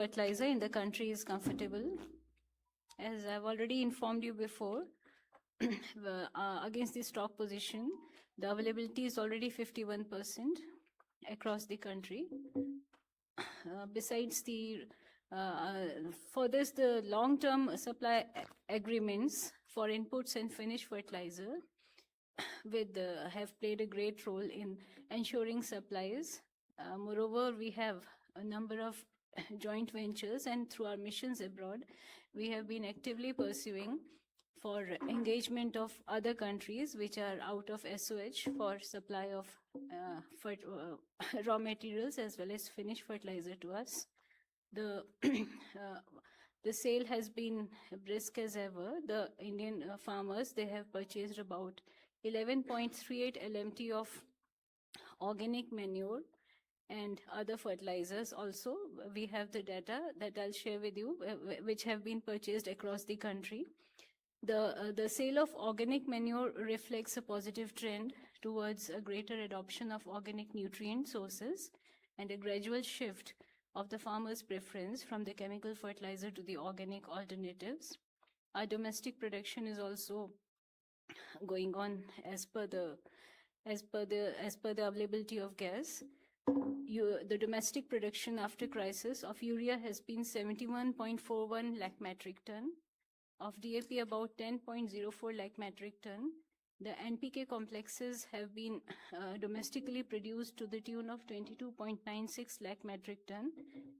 fertilizer in the country is comfortable. As I've already informed you before, against the stock position, the availability is already 51% across the country. Besides for this, the long-term supply agreements for inputs and finished fertilizer have played a great role in ensuring supplies. Moreover, we have a number of joint ventures, and through our missions abroad, we have been actively pursuing for engagement of other countries which are out of SOH for supply of raw materials as well as finished fertilizer to us. The the sale has been brisk as ever. The Indian farmers, they have purchased about 11.38 LMT of organic manure and other fertilizers. Also, we have the data that I'll share with you, which have been purchased across the country. The sale of organic manure reflects a positive trend towards a greater adoption of organic nutrient sources and a gradual shift of the farmer's preference from the chemical fertilizer to the organic alternatives. Our domestic production is also going on as per the availability of gas. The domestic production after crisis of urea has been 71.41 lakh metric ton, of DAP about 10.04 lakh metric ton. The NPK complexes have been domestically produced to the tune of 22.96 lakh metric ton,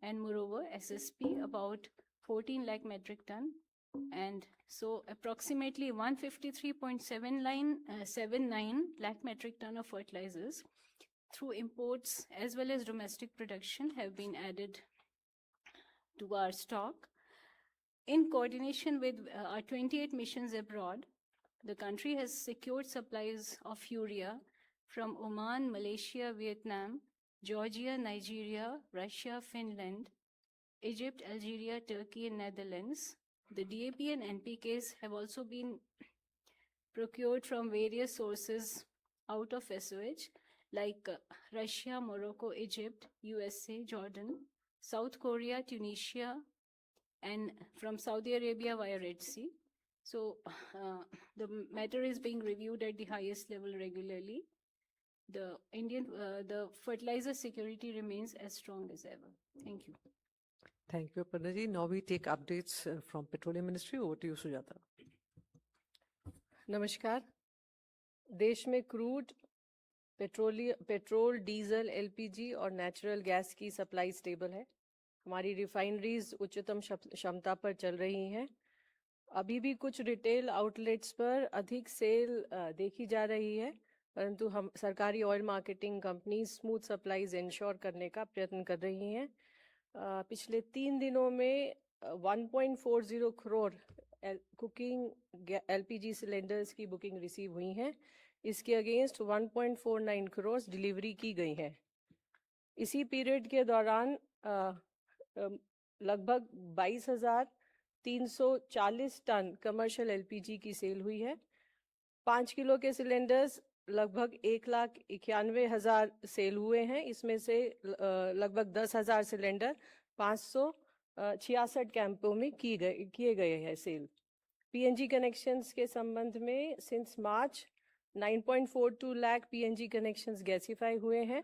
and moreover SSP about 14 lakh metric ton. And so approximately 153.79 lakh metric ton of fertilizers through imports as well as domestic production have been added to our stock. In coordination with our 28 missions abroad, the country has secured supplies of urea from Oman, Malaysia, Vietnam, Georgia, Nigeria, Russia, Finland, Egypt, Algeria, Turkey, and Netherlands. The DAP and NPKs have also been procured from various sources out of SOH, like Russia, Morocco, Egypt, USA, Jordan, South Korea, Tunisia, and from Saudi Arabia via Red Sea. So the matter is being reviewed at the highest level regularly. The fertilizer security remains as strong as ever. Thank you. Thank you, Aparna ji. Now we take updates from Petroleum Ministry. Over to you, Sujata. नमस्कार. देश में crude, petrol, diesel, LPG और natural gas की supply stable है. हमारी refineries उच्चतम क्षमता पर चल रही हैं. अभी भी कुछ रिटेल आउटलेट्स पर अधिक सेल देखी जा रही है, परंतु हम सरकारी oil marketing company smooth supplies ensure करने का प्रयत्न कर रही हैं. पिछले 3 दिनों में 1.40 करोड़ कुकिंग एलपीजी सिलेंडर्स की बुकिंग रिसीव हुई हैं. इसके अगेंस्ट 1.49 करोड़ डिलीवरी की गई है. इसी पीरियड के दौरान लगभग 22,340 टन कमर्शियल एलपीजी की सेल हुई है. 5 किलो के सिलेंडर्स लगभग 1,91,000 सेल हुए हैं. इसमें से लगभग 10,000 सिलेंडर 566 कैंपों में किए गए हैं सेल. पीएनजी कनेक्शंस के संबंध में since March 9.42 lakh PNG connections gasify हुए हैं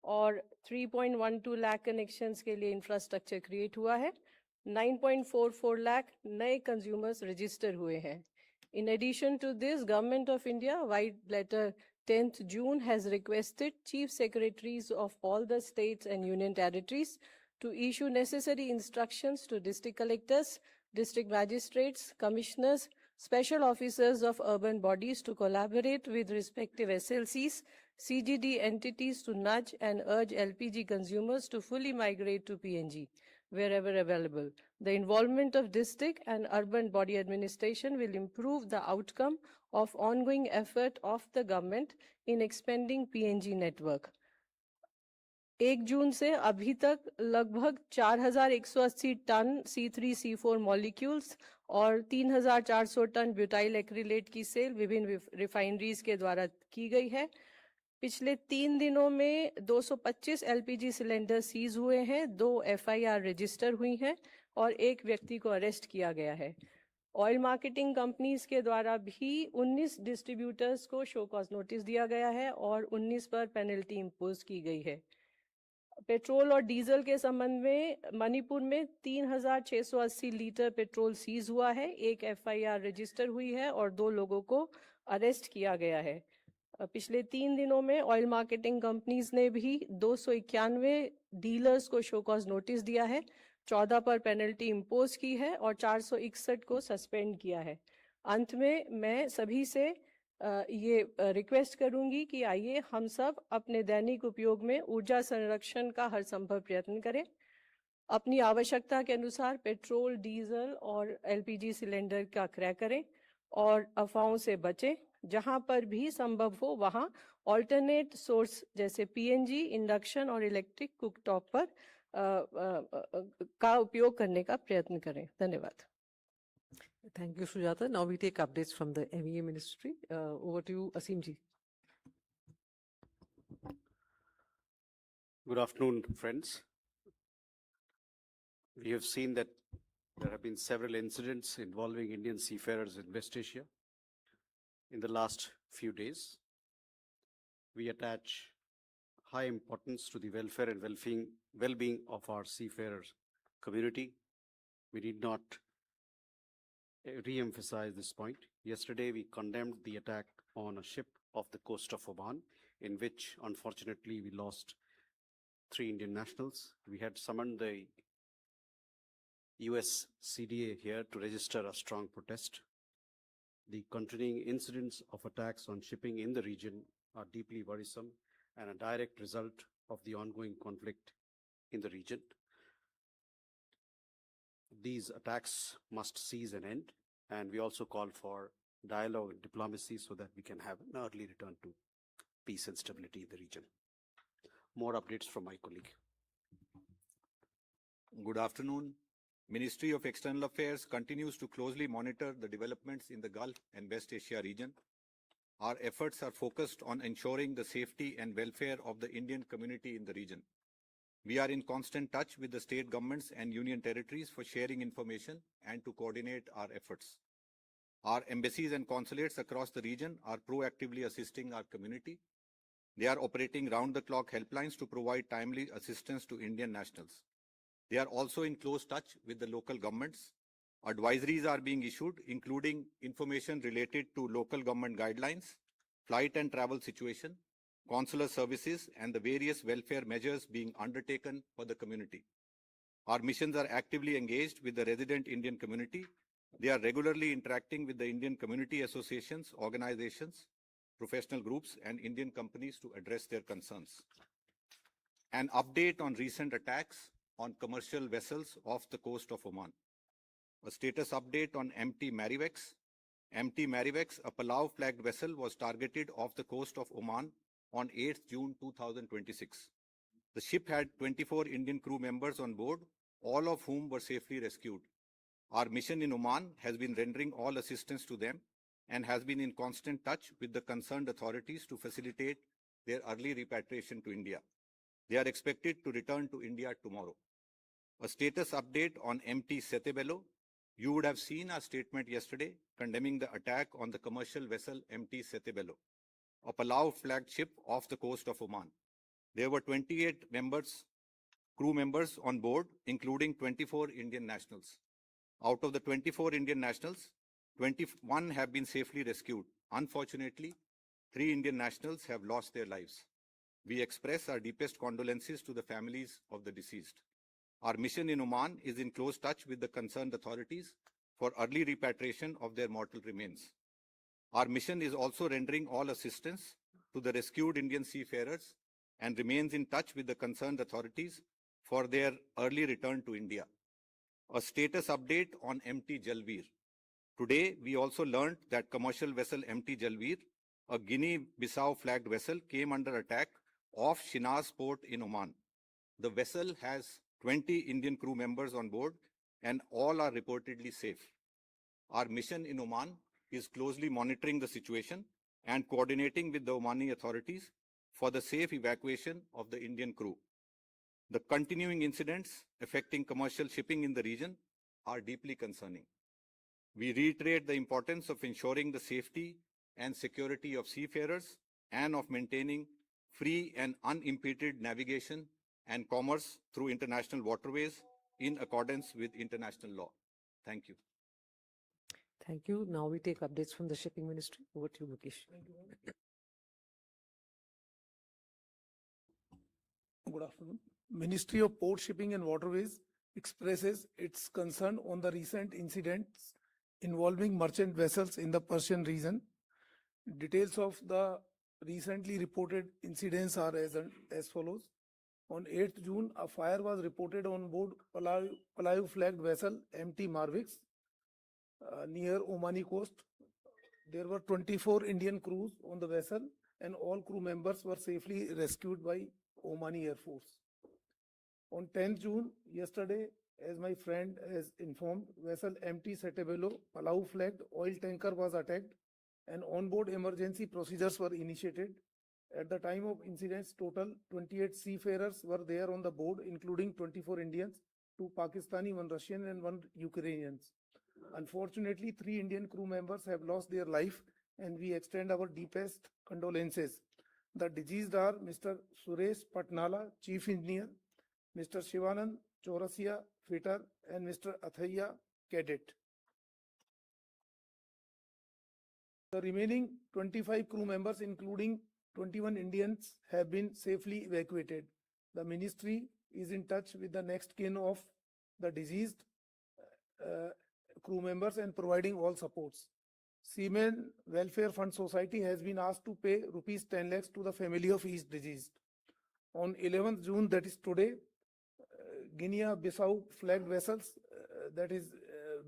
और 3.12 लाख कनेक्शंस के लिए इंफ्रास्ट्रक्चर क्रिएट हुआ है. 9.44 लाख नए कंज्यूमर्स रजिस्टर हुए हैं. In addition to this, Government of India, White Letter 10th June, has requested Chief Secretaries of all the states and union territories to issue necessary instructions to district collectors, district magistrates, commissioners, special officers of urban bodies to collaborate with respective SLCs, CGD entities to nudge and urge LPG consumers to fully migrate to PNG wherever available. The involvement of district and urban body administration will improve the outcome of ongoing effort of the government in expanding PNG network. 1 जून से अभी तक लगभग 4,180 ton C3C4 molecules और 3,400 ton butyl acrylate की cell विभिन्न refineries के द्वारा की गई है. पिछले 3 दिनों में 225 एलपीजी सिलेंडर सीज हुए हैं, 2 एफआईआर रजिस्टर हुई हैं और 1 व्यक्ति को अरेस्ट किया गया है। ऑयल मार्केटिंग कंपनीज के द्वारा भी 19 डिस्ट्रीब्यूटर्स को शो कॉज नोटिस दिया गया है और 19 पर पेनल्टी इम्पोज की गई है। पेट्रोल और डीजल के संबंध में मणिपुर में 3,680 लीटर पेट्रोल सीज हुआ है, 1 एफआईआर रजिस्टर हुई है और 2 लोगों को अरेस्ट किया गया है। पिछले 3 दिनों में ऑयल मार्केटिंग कंपनीज ने भी 291 डीलर्स को शो कॉज नोटिस दिया है, 14 पर पेनल्टी इम्पोज की है और 461 को सस्पेंड किया है। अंत में मैं सभी से ये रिक्वेस्ट करूंगी कि आइए हम सब अपने दैनिक उपयोग में ऊर्जा संरक्षण का हर संभव प्रयत्न करें। अपनी आवश्यकता के अनुसार पेट्रोल, डीजल और एलपीजी सिलेंडर का क्रय करें और अफवाहों से बचें। जहां पर भी संभव हो वहां ऑल्टरनेट सोर्स जैसे पीएनजी, इंडक्शन और इलेक्ट्रिक कुकटॉप पर का उपयोग करने का प्रयत्न करें। धन्यवाद। Thank you, Sujata. Now we take updates from the MEA Ministry. Over to you, Asim ji. Good afternoon, friends. We have seen that there have been several incidents involving Indian seafarers in West Asia in the last few days. We attach high importance to the welfare and well-being of our seafarers community. We need not re-emphasize this point. Yesterday, we condemned the attack on a ship off the coast of Oman, in which, unfortunately, we lost 3 Indian nationals. We had summoned the US CDA here to register a strong protest. The continuing incidents of attacks on shipping in the region are deeply worrisome and a direct result of the ongoing conflict in the region. These attacks must cease and end, and we also call for dialogue and diplomacy so that we can have an early return to peace and stability in the region. More updates from my colleague. Good afternoon. Ministry of External Affairs continues to closely monitor the developments in the Gulf and West Asia region. Our efforts are focused on ensuring the safety and welfare of the Indian community in the region. We are in constant touch with the state governments and union territories for sharing information and to coordinate our efforts. Our embassies and consulates across the region are proactively assisting our community. They are operating round-the-clock helplines to provide timely assistance to Indian nationals. They are also in close touch with the local governments. Advisories are being issued, including information related to local government guidelines, flight and travel situation, consular services, and the various welfare measures being undertaken for the community. Our missions are actively engaged with the resident Indian community. They are regularly interacting with the Indian community associations, organizations, professional groups, and Indian companies to address their concerns. An update on recent attacks on commercial vessels off the coast of Oman. A status update on MT Marivex. MT Marivex, a Palau-flagged vessel, was targeted off the coast of Oman on 8th June 2026. The ship had 24 Indian crew members on board, all of whom were safely rescued. Our mission in Oman has been rendering all assistance to them and has been in constant touch with the concerned authorities to facilitate their early repatriation to India. They are expected to return to India tomorrow. A status update on MT Setebello. You would have seen our statement yesterday condemning the attack on the commercial vessel MT Setebello, a Palau-flagged ship off the coast of Oman. There were 28 crew members on board, including 24 Indian nationals. Out of the 24 Indian nationals, 21 have been safely rescued. Unfortunately, 3 Indian nationals have lost their lives. We express our deepest condolences to the families of the deceased. Our mission in Oman is in close touch with the concerned authorities for early repatriation of their mortal remains. Our mission is also rendering all assistance to the rescued Indian seafarers and remains in touch with the concerned authorities for their early return to India. A status update on MT Jalveer. Today, we also learned that commercial vessel MT Jalveer, a Guinea-Bissau flagged vessel, came under attack off Shinaz port in Oman. The vessel has 20 Indian crew members on board and all are reportedly safe. Our mission in Oman is closely monitoring the situation and coordinating with the Omani authorities for the safe evacuation of the Indian crew. The continuing incidents affecting commercial shipping in the region are deeply concerning. We reiterate the importance of ensuring the safety and security of seafarers and of maintaining free and unimpeded navigation and commerce through international waterways in accordance with international law. Thank you. Thank you. Now we take updates from the Shipping Ministry. Over to you, Mukesh. Good afternoon. Ministry of Port Shipping and Waterways expresses its concern on the recent incidents involving merchant vessels in the Persian region. Details of the recently reported incidents are as follows. On 8th June, a fire was reported on board Palau flagged vessel MT Marvix near Omani coast. There were 24 Indian crews on the vessel and all crew members were safely rescued by Omani Air Force. On 10th June, yesterday, as my friend has informed, vessel MT Setebelo, Palau flagged oil tanker was attacked and onboard emergency procedures were initiated. At the time of incidents, total 28 seafarers were there on the board, including 24 Indians, 2 Pakistani, 1 Russian and 1 Ukrainians. Unfortunately, 3 Indian crew members have lost their life and we extend our deepest condolences. The deceased are Mr. Suresh Patnala, Chief Engineer, Mr. Shivanand Chaurasia, Fitter, and Mr. Athaya, Cadet. The remaining 25 crew members, including 21 Indians, have been safely evacuated. The ministry is in touch with the next kin of the deceased crew members and providing all supports. Seamen Welfare Fund Society has been asked to pay rupees 10 lakhs to the family of each deceased. On 11th June, that is today, Guinea-Bissau flagged vessels, that is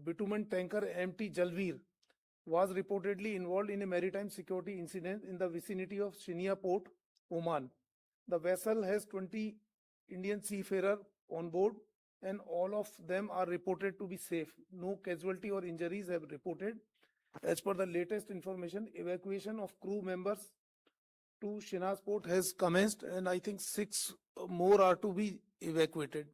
bitumen tanker MT Jalveer, was reportedly involved in a maritime security incident in the vicinity of Shinia Port, Oman. The vessel has 20 Indian seafarers on board and all of them are reported to be safe. No casualty or injuries have reported. As per the latest information, evacuation of crew members to Shinas Port has commenced and I think 6 more are to be evacuated.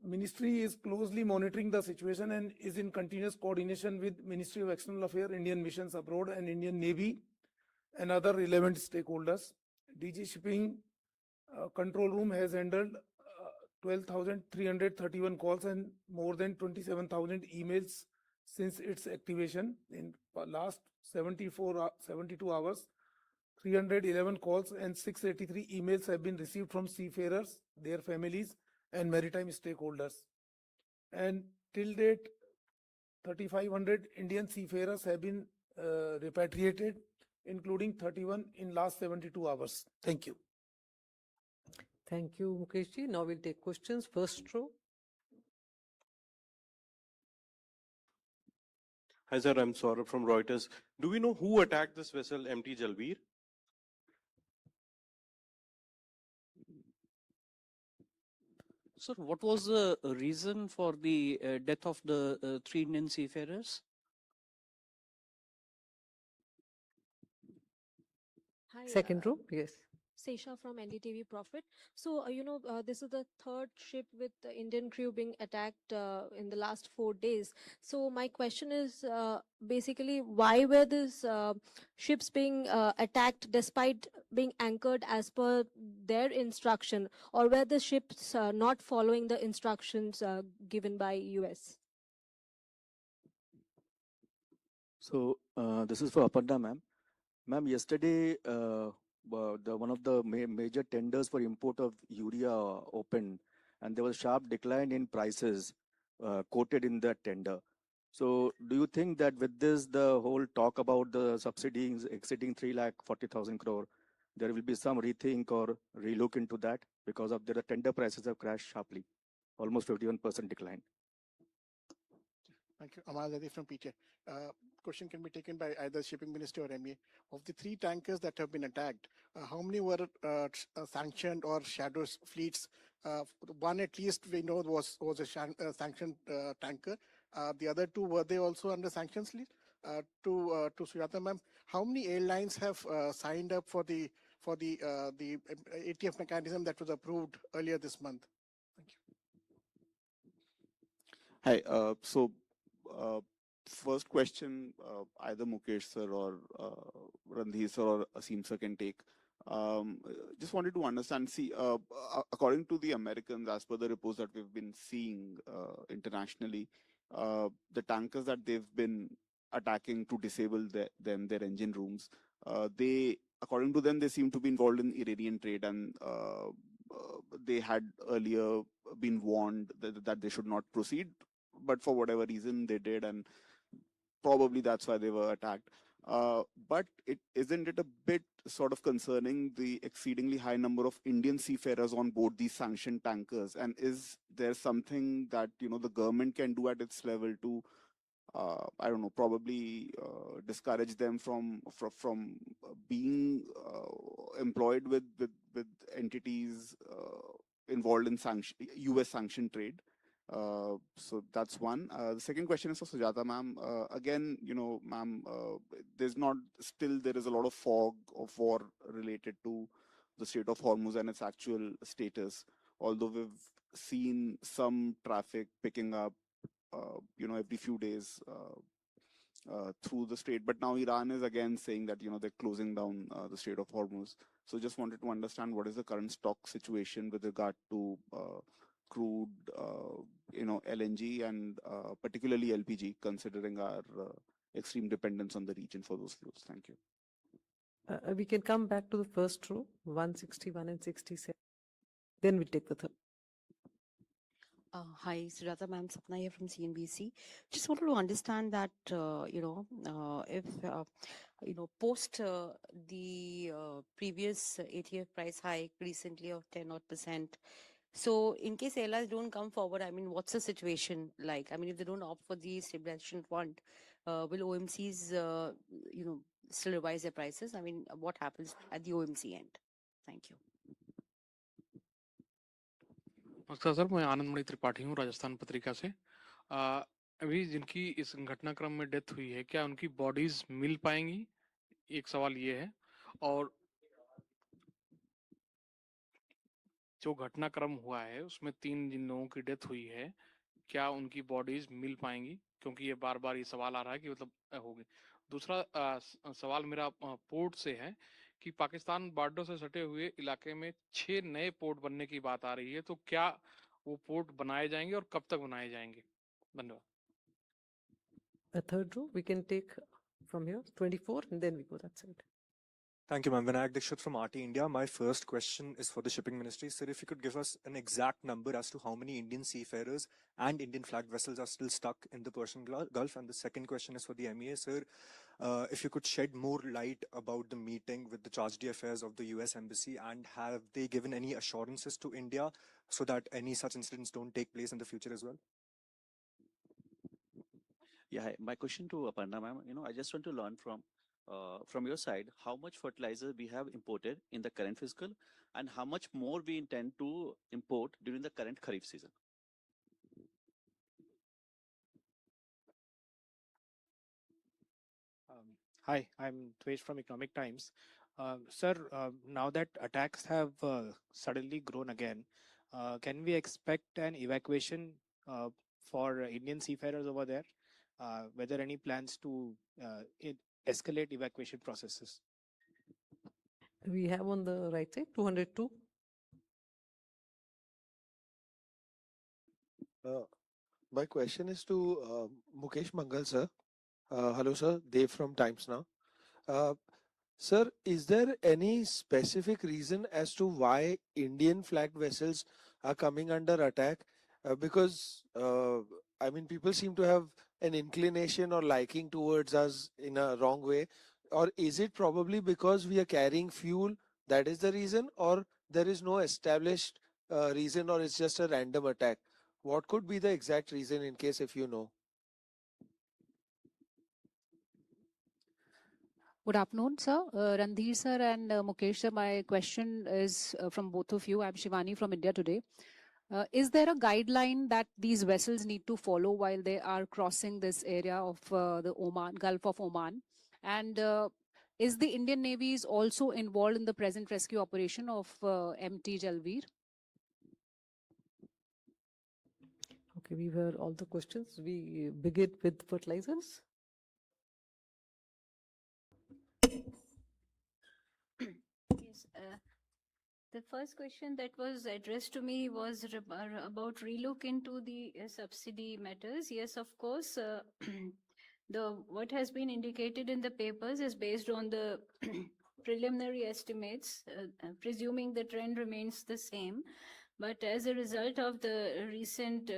Ministry is closely monitoring the situation and is in continuous coordination with Ministry of External Affairs, Indian missions abroad and Indian Navy and other relevant stakeholders. DG Shipping Control Room has handled 12,331 calls and more than 27,000 emails since its activation. In last 72 hours, 311 calls and 683 emails have been received from seafarers, their families, and maritime stakeholders. And till date, 3,500 Indian seafarers have been repatriated, including 31 in last 72 hours. Thank you. Thank you, Mukeshji. Now we'll take questions. First row. Hi, sir. I'm Saurabh from Reuters. Do we know who attacked this vessel, MT Jalveer? Sir, what was the reason for the death of the 3 Indian seafarers? Hi, Second row, yes. Sesha from NDTV Profit. So, this is the 3rd ship with the Indian crew being attacked in the last 4 days. So, my question is basically, why were these ships being attacked despite being anchored as per their instruction, or were the ships not following the instructions given by US? So this is for Aparna, ma'am. Ma'am, yesterday one of the major tenders for import of urea opened, and there was a sharp decline in prices quoted in that tender. So do you think that with this, the whole talk about the subsidies exceeding 3,40,000 crore, there will be some rethink or relook into that because of the tender prices have crashed sharply, almost 51% decline? Thank you. Amal Zadi from PTA. Question can be taken by either Shipping Ministry or MEA. Of the 3 tankers that have been attacked, how many were sanctioned or shadow fleets? One at least we know was a sanctioned tanker. The other 2, were they also under sanctions list? To Sujata ma'am, how many airlines have signed up for the ATF mechanism that was approved earlier this month? Thank you. Hi. First question, either Mukesh sir or Randhir sir or Asim sir can take. Just wanted to understand. See, according to the Americans, as per the reports that we've been seeing internationally, the tankers that they've been attacking to disable their engine rooms, according to them, they seem to be involved in Iranian trade, and they had earlier been warned that they should not proceed, but for whatever reason they did, and probably that's why they were attacked. But isn't it a bit sort of concerning, the exceedingly high number of Indian seafarers on board these sanctioned tankers? And is there something that the government can do at its level to, I don't know, probably discourage them from being employed with entities involved in U.S. sanctioned trade? So that's one. The second question is for Sujata ma'am. Again, ma'am, there is a lot of fog of war related to the Strait of Hormuz and its actual status. Although we've seen some traffic picking up, every few days through the strait, but now Iran is again saying that they're closing down the Strait of Hormuz. So just wanted to understand what is the current stock situation with regard to crude, LNG and particularly LPG, considering our extreme dependence on the region for those fuels. Thank you. We can come back to the first row, 161 and 67. Then we'll take the third. Hi, Sujata ma'am, Sapna here from CNBC. Just wanted to understand that, if, post the previous ATF price hike recently of 10%, so in case airlines don't come forward, I mean, what's the situation like? I mean, if they don't opt for the stabilization fund, will OMCs, still revise their prices? I mean, what happens at the OMC end? Thank you. नमस्कार sir, मैं आनंदमणि त्रिपाठी हूँ राजस्थान पत्रिका से। अभी जिनकी इस घटनाक्रम में death हुई है, क्या उनकी बॉडीज मिल पाएंगी? एक सवाल ये है। और जो घटनाक्रम हुआ है उसमें 3 जिन लोगों की डेथ हुई है, क्या उनकी बॉडीज मिल पाएंगी? क्योंकि ये बार-बार ये सवाल आ रहा है कि मतलब होगी। दूसरा सवाल मेरा पोर्ट से है कि पाकिस्तान बॉर्डर से सटे हुए इलाके में 6 नए पोर्ट बनने की बात आ रही है, तो क्या वो पोर्ट बनाए जाएंगे और कब तक बनाए जाएंगे? धन्यवाद। A third row, we can take from here, 24, and then we go that side. Thank you, ma'am. Vinayak Dikshit from RT India. My first question is for the shipping ministry. Sir, if you could give us an exact number as to how many Indian seafarers and Indian flagged vessels are still stuck in the Persian Gulf. And the second question is for the MEA. Sir, if you could shed more light about the meeting with the charge d'affaires of the US Embassy, and have they given any assurances to India so that any such incidents don't take place in the future as well? Yeah, hi. My question to Aparna ma'am, I just want to learn from your side, how much fertilizer we have imported in the current fiscal, and how much more we intend to import during the current Kharif season. Hi, I'm Dvesh from Economic Times. Sir, now that attacks have suddenly grown again, can we expect an evacuation for Indian seafarers over there? Whether any plans to escalate evacuation processes? We have on the right side, 202. My question is to Mukesh Mangal, sir. Hello, sir. Dev from Times Now. Sir, is there any specific reason as to why Indian flagged vessels are coming under attack? Because, I mean, people seem to have an inclination or liking towards us in a wrong way. Or is it probably because we are carrying fuel, that is the reason? Or there is no established reason, or it's just a random attack? What could be the exact reason, in case if you know? Good afternoon, sir. Randhir sir and Mukesh sir, my question is from both of you. I'm Shivani from India Today. Is there a guideline that these vessels need to follow while they are crossing this area of the Oman, Gulf of Oman? And is the Indian Navy is also involved in the present rescue operation of MT Jalveer? Okay, we were all the questions. We begin with fertilizers. Yes, the first question that was addressed to me was about relook into the subsidy matters. Yes, of course, the what has been indicated in the papers is based on the preliminary estimates, presuming the trend remains the same. But as a result of the recent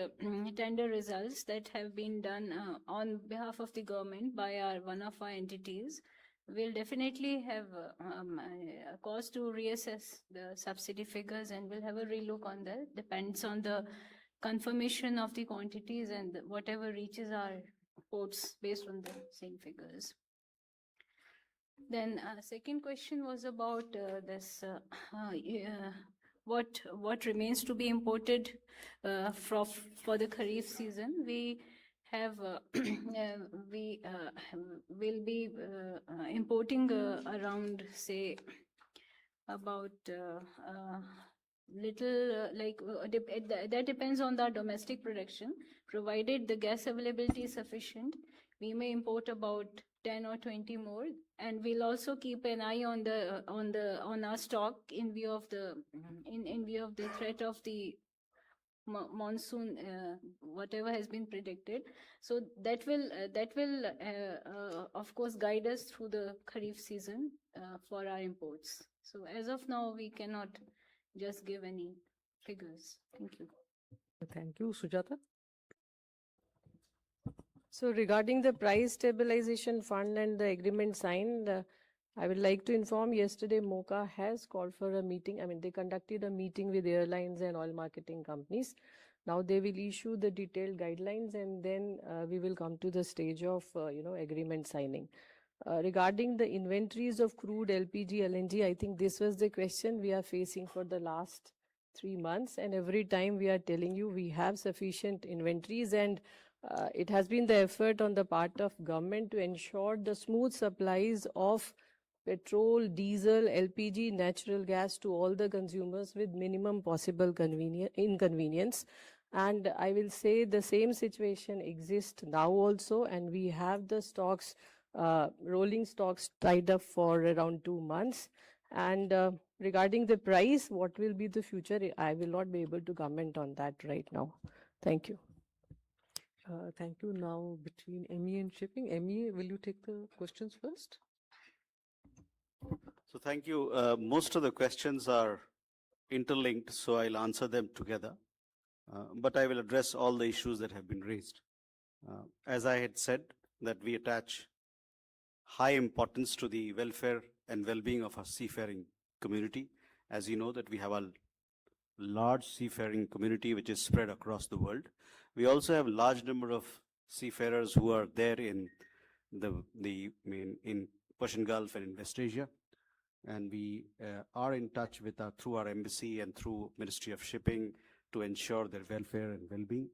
tender results that have been done on behalf of the government by one of our entities, we'll definitely have a cause to reassess the subsidy figures, and we'll have a relook on that. Depends on the confirmation of the quantities and whatever reaches our ports based on the same figures. Then second question was about this what remains to be imported for the Kharif season. We have we will be importing around, say, about that depends on the domestic production. Provided the gas availability is sufficient, we may import about 10 or 20 more, and we'll also keep an eye on our stock in view of the threat of the monsoon, whatever has been predicted. So that will of course guide us through the Kharif season for our imports. So as of now, we cannot just give any figures. Thank you. Thank you, Sujata. So regarding the price stabilization fund and the agreement signed, I would like to inform yesterday MOCA has called for a meeting. I mean, they conducted a meeting with airlines and oil marketing companies. Now they will issue the detailed guidelines, and then we will come to the stage of, agreement signing. Regarding the inventories of crude, LPG, LNG, I think this was the question we are facing for the last 3 months. And every time we are telling you we have sufficient inventories, and it has been the effort on the part of government to ensure the smooth supplies of petrol, diesel, LPG, natural gas to all the consumers with minimum possible inconvenience. And I will say the same situation exists now also, and we have the stocks, rolling stocks tied up for around 2 months. And regarding the price, what will be the future? I will not be able to comment on that right now. Thank you. Thank you. Now between ME and shipping. ME, will you take the questions first? So thank you. Most of the questions are interlinked, so I'll answer them together. But I will address all the issues that have been raised. As I had said, that we attach high importance to the welfare and well-being of our seafaring community. As you know, that we have a large seafaring community which is spread across the world. We also have a large number of seafarers who are there in in Persian Gulf and in West Asia, and we are in touch with through our embassy and through Ministry of Shipping to ensure their welfare and well-being.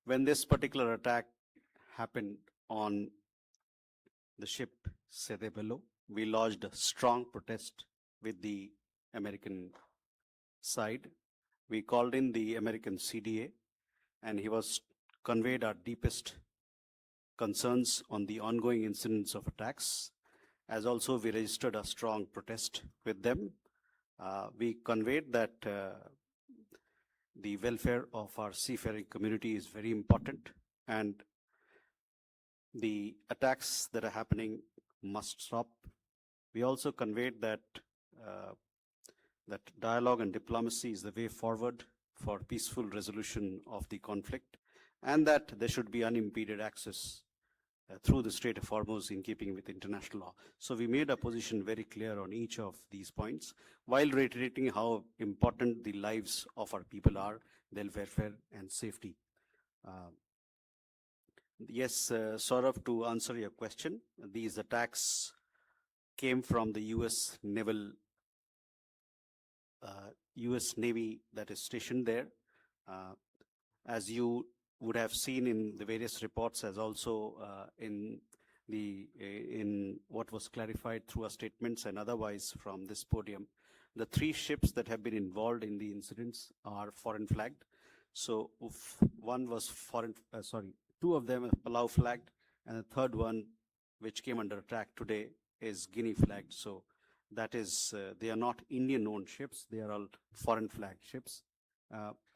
When this particular attack happened on the ship Sede Bello, we lodged a strong protest with the American side. We called in the American CDA, and he was conveyed our deepest concerns on the ongoing incidents of attacks. As also, we registered a strong protest with them. We conveyed that the welfare of our seafaring community is very important, and the attacks that are happening must stop. We also conveyed that that dialogue and diplomacy is the way forward for peaceful resolution of the conflict, and that there should be unimpeded access through the Strait of Hormuz in keeping with international law. So we made a position very clear on each of these points, while reiterating how important the lives of our people are, their welfare and safety. Yes, Saurabh, to answer your question, these attacks came from the US naval US Navy that is stationed there. As you would have seen in the various reports, as also in what was clarified through our statements and otherwise from this podium, the 3 ships that have been involved in the incidents are foreign flagged. So one was two of them are Palau flagged, and the third one, which came under attack today, is Guinea flagged. So that is, they are not Indian-owned ships; they are all foreign flag ships.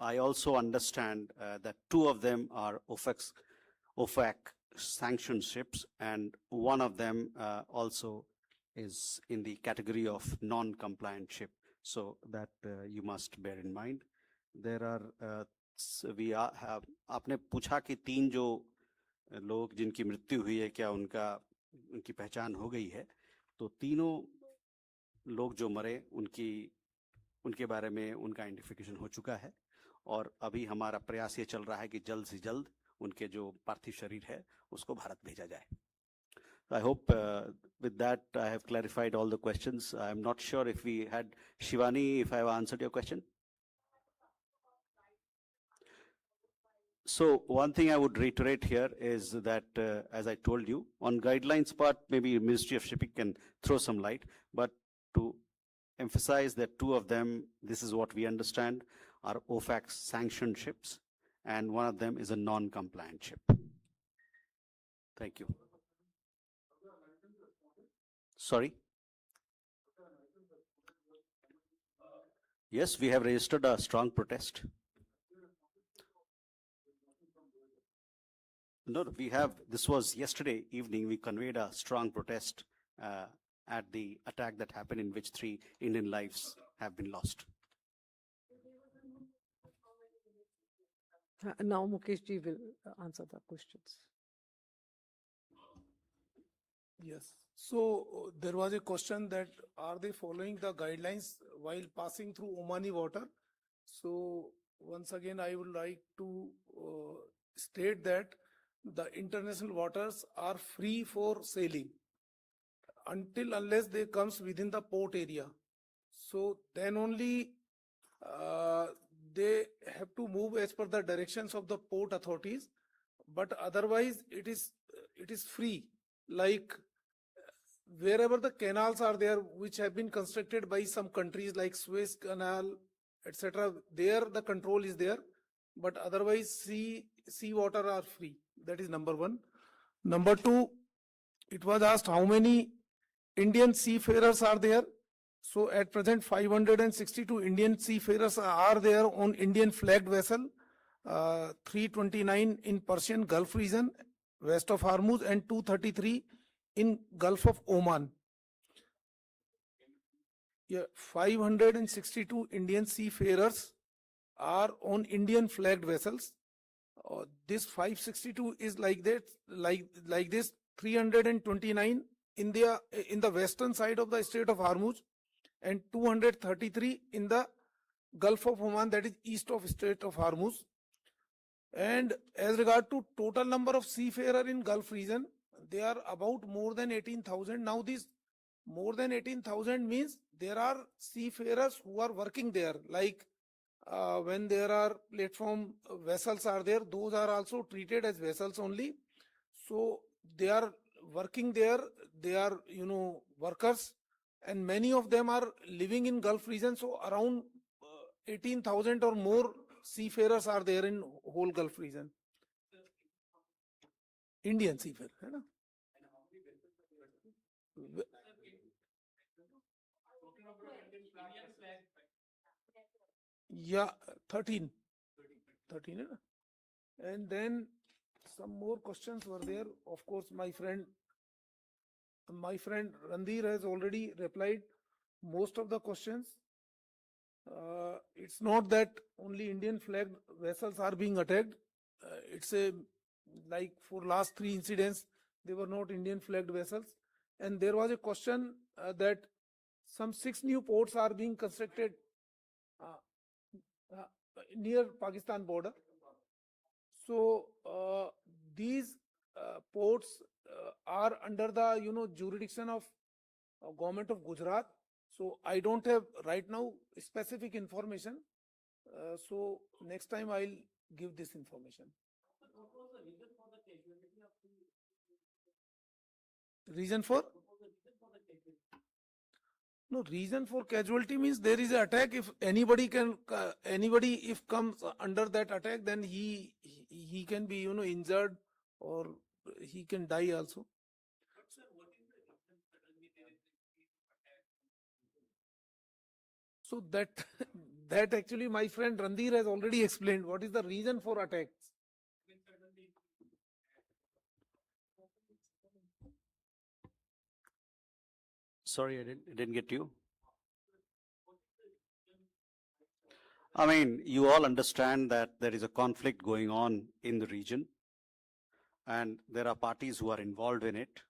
I also understand that 2 of them are OFAC sanctioned ships, and one of them also is in the category of non-compliant ship. So that you must bear in mind. There are have आपने पूछा कि 3 जो लोग जिनकी मृत्यु हुई है क्या उनकी पहचान हो गई है, तो तीनों लोग जो मरे उनके बारे में उनका आइडेंटिफिकेशन हो चुका है, और अभी हमारा प्रयास ये चल रहा है कि जल्द से जल्द उनके जो पार्थिव शरीर है उसको भारत भेजा जाए. I hope with that I have clarified all the questions. I am not sure if we had Shivani, if I have answered your question. So one thing I would reiterate here is that, as I told you, on guidelines part, maybe Ministry of Shipping can throw some light, but to emphasize that 2 of them, this is what we understand, are OFAC sanctioned ships, and one of them is a non-compliant ship. Thank you. Sorry? Yes, we have registered a strong protest. No, we have, this was yesterday evening, we conveyed a strong protest at the attack that happened, in which 3 Indian lives have been lost. Now Mukesh ji will answer the questions. Yes. So there was a question that are they following the guidelines while passing through Omani water? So once again, I would like to state that the international waters are free for sailing unless they comes within the port area. So then only they have to move as per the directions of the port authorities, but otherwise it is free. Like wherever the canals are there, which have been constructed by some countries like Suez Canal, etc., there the control is there, but otherwise sea water are free. That is number 1. Number 2, it was asked how many Indian seafarers are there. So at present 562 Indian seafarers are there on Indian flagged vessel, 329 in Persian Gulf region west of Hormuz, and 233 in Gulf of Oman. Yeah, 562 Indian seafarers are on Indian flagged vessels. This 562 is like that, like this 329 in the western side of the Strait of Hormuz, and 233 in the Gulf of Oman, that is east of Strait of Hormuz. And as regard to total number of seafarers in Gulf region, they are about more than 18,000. Now this more than 18,000 means there are seafarers who are working there, like when there are platform vessels are there, those are also treated as vessels only. So they are working there, they are workers, and many of them are living in Gulf region. So around 18,000 or more seafarers are there in whole Gulf region. Indian seafarer, है ना? Yeah, 13, है ना? And then some more questions were there. Of course, my friend Randhir has already replied most of the questions. It's not that only Indian flagged vessels are being attacked. It's like for last 3 incidents, they were not Indian flagged vessels. And there was a question that some 6 new ports are being constructed near Pakistan border. So these ports are under the jurisdiction of government of Gujarat. So I don't have right now specific information. So next time I'll give this information. Reason for? No, reason for casualty means there is an attack. If anybody if comes under that attack, then he can be, injured, or he can die also. So that that actually my friend Randhir has already explained what is the reason for attacks. Sorry, I didn't get you. I mean, you all understand that there is a conflict going on in the region, and there are parties who are involved in it.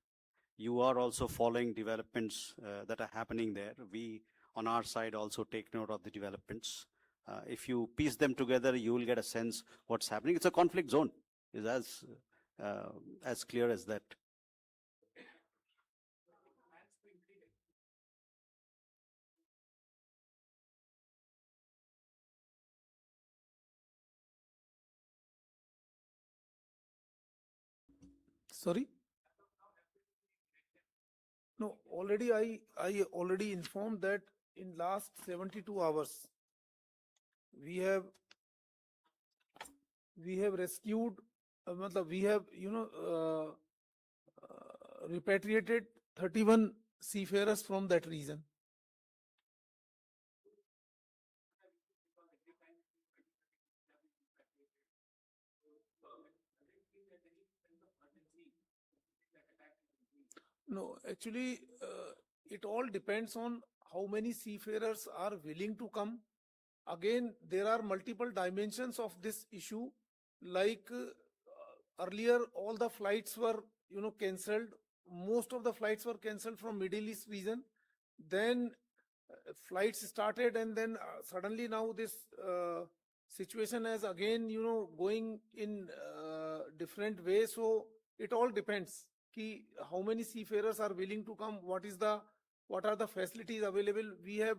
You are also following developments that are happening there. We, on our side, also take note of the developments. If you piece them together, you will get a sense what's happening. It's a conflict zone. It's as clear as that. Sorry? No, already I already informed that in last 72 hours we have rescued, we have repatriated 31 seafarers from that region. No, actually, it all depends on how many seafarers are willing to come. Again, there are multiple dimensions of this issue. Like earlier, all the flights were, cancelled. Most of the flights were cancelled from Middle East region. Then flights started, and then suddenly now this situation is again, going in different ways. So it all depends. How many seafarers are willing to come, what are the facilities available. We have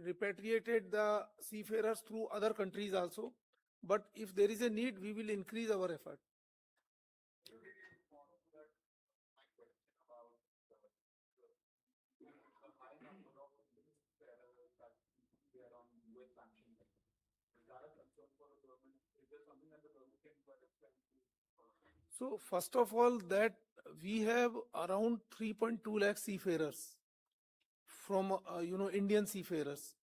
repatriated the seafarers through other countries also, but if there is a need, we will increase our effort. So first of all, that we have around 3.2 lakh seafarers from Indian seafarers.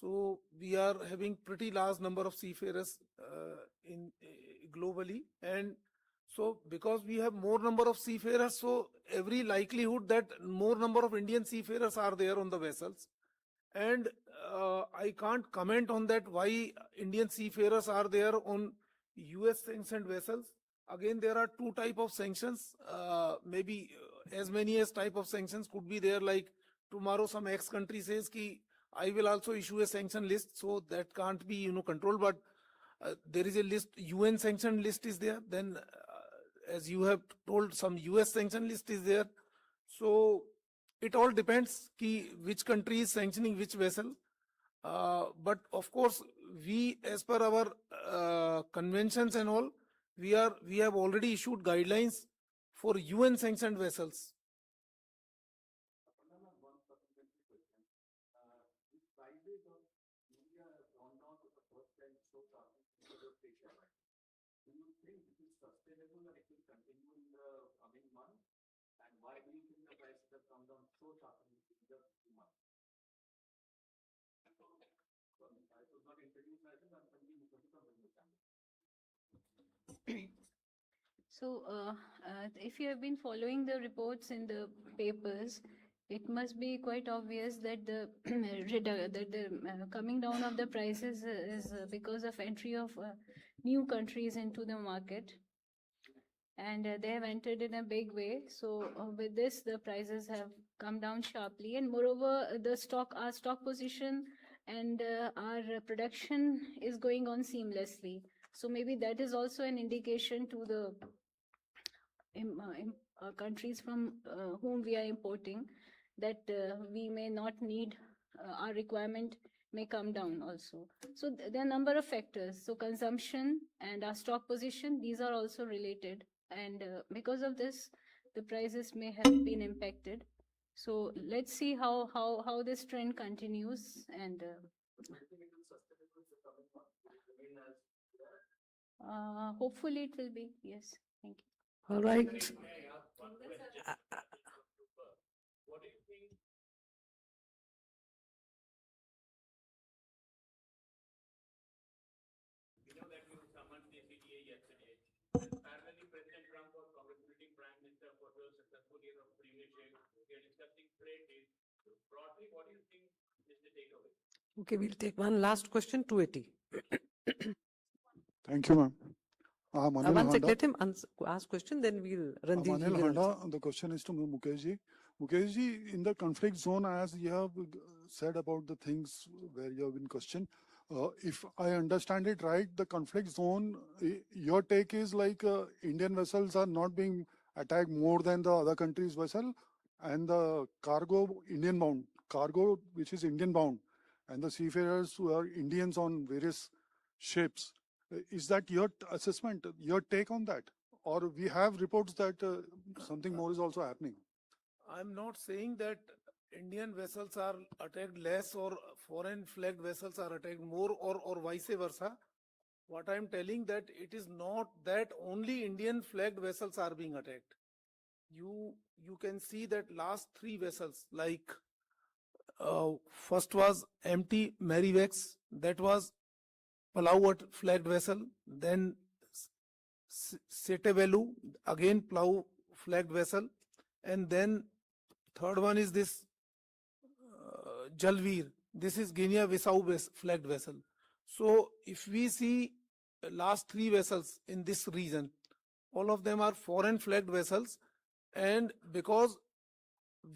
So we are having pretty large number of seafarers in globally, and so because we have more number of seafarers, so every likelihood that more number of Indian seafarers are there on the vessels. And I can't comment on that why Indian seafarers are there on US sanctioned vessels. Again, there are two type of sanctions. Maybe as many as type of sanctions could be there. Like tomorrow some X country says ki I will also issue a sanction list, so that can't be controlled. But there is a list, UN sanction list is there. Then as you have told, some US sanction list is there. So it all depends ki which country is sanctioning which vessel. But of course, we, as per our conventions and all, we have already issued guidelines for UN sanctioned vessels. So, if you have been following the reports in the papers, it must be quite obvious that the coming down of the prices is because of entry of new countries into the market, and they have entered in a big way. So with this, the prices have come down sharply, and moreover, our stock position and our production is going on seamlessly. So maybe that is also an indication to the countries from whom we are importing, that we may not need, our requirement may come down also. So there are a number of factors. So consumption and our stock position, these are also related. And because of this, the prices may have been impacted. So let's see how this trend continues, and hopefully it will be. Yes, thank you. All right. Okay, we'll take one last question, 280. Thank you, ma'am. One sec, let him ask question, then we'll run the. Anil Handa, the question is to Mukesh ji. Mukesh ji, in the conflict zone, as you have said about the things where you have been questioned, if I understand it right, the conflict zone, your take is like Indian vessels are not being attacked more than the other countries' vessel, and the cargo Indian bound, cargo which is Indian bound, and the seafarers who are Indians on various ships. Is that your assessment, your take on that? Or we have reports that something more is also happening? I'm not saying that Indian vessels are attacked less or foreign flagged vessels are attacked more, or vice versa. What I'm telling that it is not that only Indian flagged vessels are being attacked. You can see that last three vessels, like first was MT Marivex, that was Palau flagged vessel, then Setevelu, again Palau flagged vessel, and then third one is this Jalveer. This is Guinea-Bissau flagged vessel. So if we see last three vessels in this region, all of them are foreign flagged vessels, and because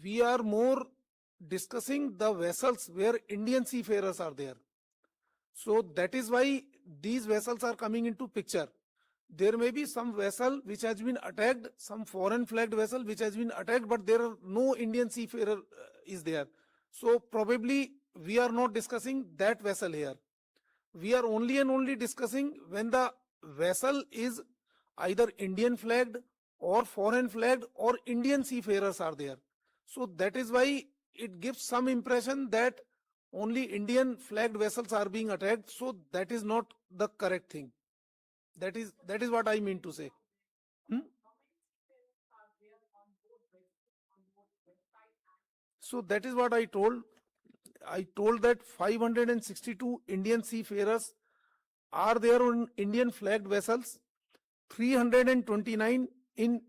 we are more discussing the vessels where Indian seafarers are there, so that is why these vessels are coming into picture. There may be some vessel which has been attacked, some foreign flagged vessel which has been attacked, but there are no Indian seafarer is there. So probably we are not discussing that vessel here. We are only and only discussing when the vessel is either Indian flagged or foreign flagged or Indian seafarers are there. So that is why it gives some impression that only Indian flagged vessels are being attacked. So that is not the correct thing. That is what I mean to say. So that is what I told. I told that 562 Indian seafarers are there on Indian flagged vessels, 329 in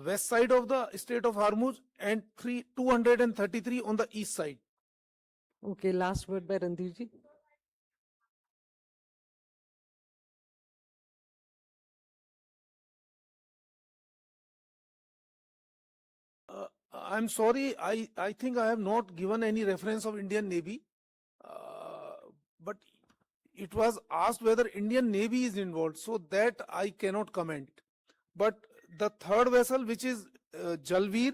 west side of the state of Hormuz, and 233 on the east side. Okay, last word by Randir ji. I'm sorry, I think I have not given any reference of Indian Navy, but it was asked whether Indian Navy is involved, so that I cannot comment. But the third vessel, which is Jalveer,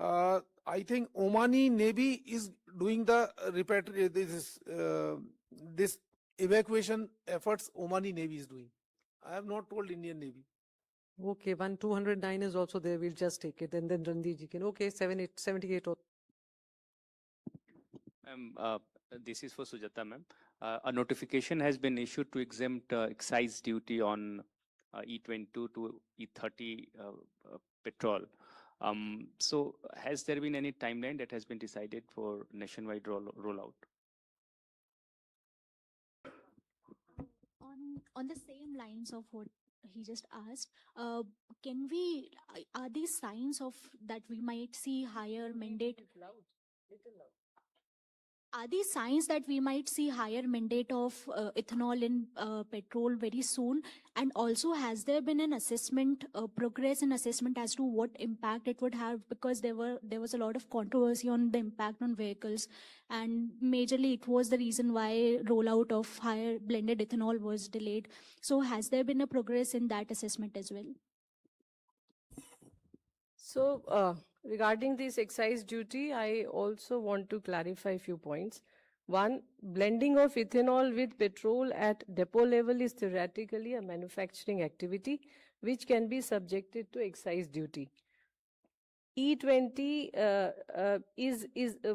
I think Omani Navy is doing the this evacuation efforts. Omani Navy is doing. I have not told Indian Navy. Okay, 209 is also there. We'll just take it, and then Randir ji can. Okay, 78. This is for Sujata ma'am. A notification has been issued to exempt excise duty on E22 to E30 petrol. So has there been any timeline that has been decided for nationwide rollout? On the same lines of what he just asked, can we, are these signs of that we might see higher mandate? Are these signs that we might see higher mandate of ethanol in petrol very soon? And also, has there been an assessment, progress in assessment as to what impact it would have? Because there was a lot of controversy on the impact on vehicles, and majorly it was the reason why rollout of higher blended ethanol was delayed. So has there been a progress in that assessment as well? So Regarding this excise duty, I also want to clarify a few points. One, blending of ethanol with petrol at depot level is theoretically a manufacturing activity which can be subjected to excise duty. E20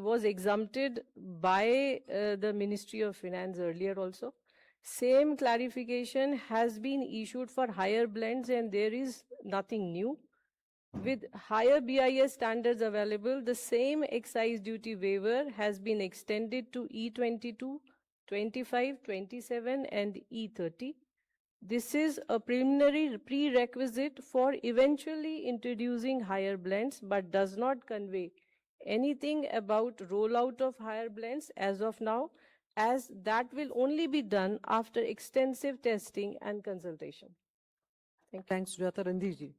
was exempted by the Ministry of Finance earlier also. Same clarification has been issued for higher blends and there is nothing new. With higher BIS standards available, the same excise duty waiver has been extended to E22, 25, 27 and E30. This is a preliminary prerequisite for eventually introducing higher blends, but does not convey anything about rollout of higher blends as of now, as that will only be done after extensive testing and consultation. Thank you. Thanks, Sujata. Randhirji.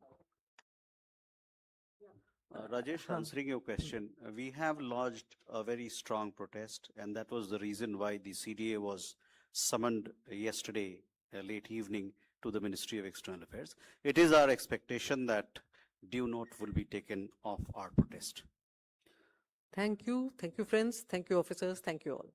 Rajesh, answering your question, we have lodged a very strong protest, and that was the reason why the CDA was summoned yesterday, late evening, to the Ministry of External Affairs. It is our expectation that due note will be taken of our protest. Thank you. Thank you, friends. Thank you, officers. Thank you all.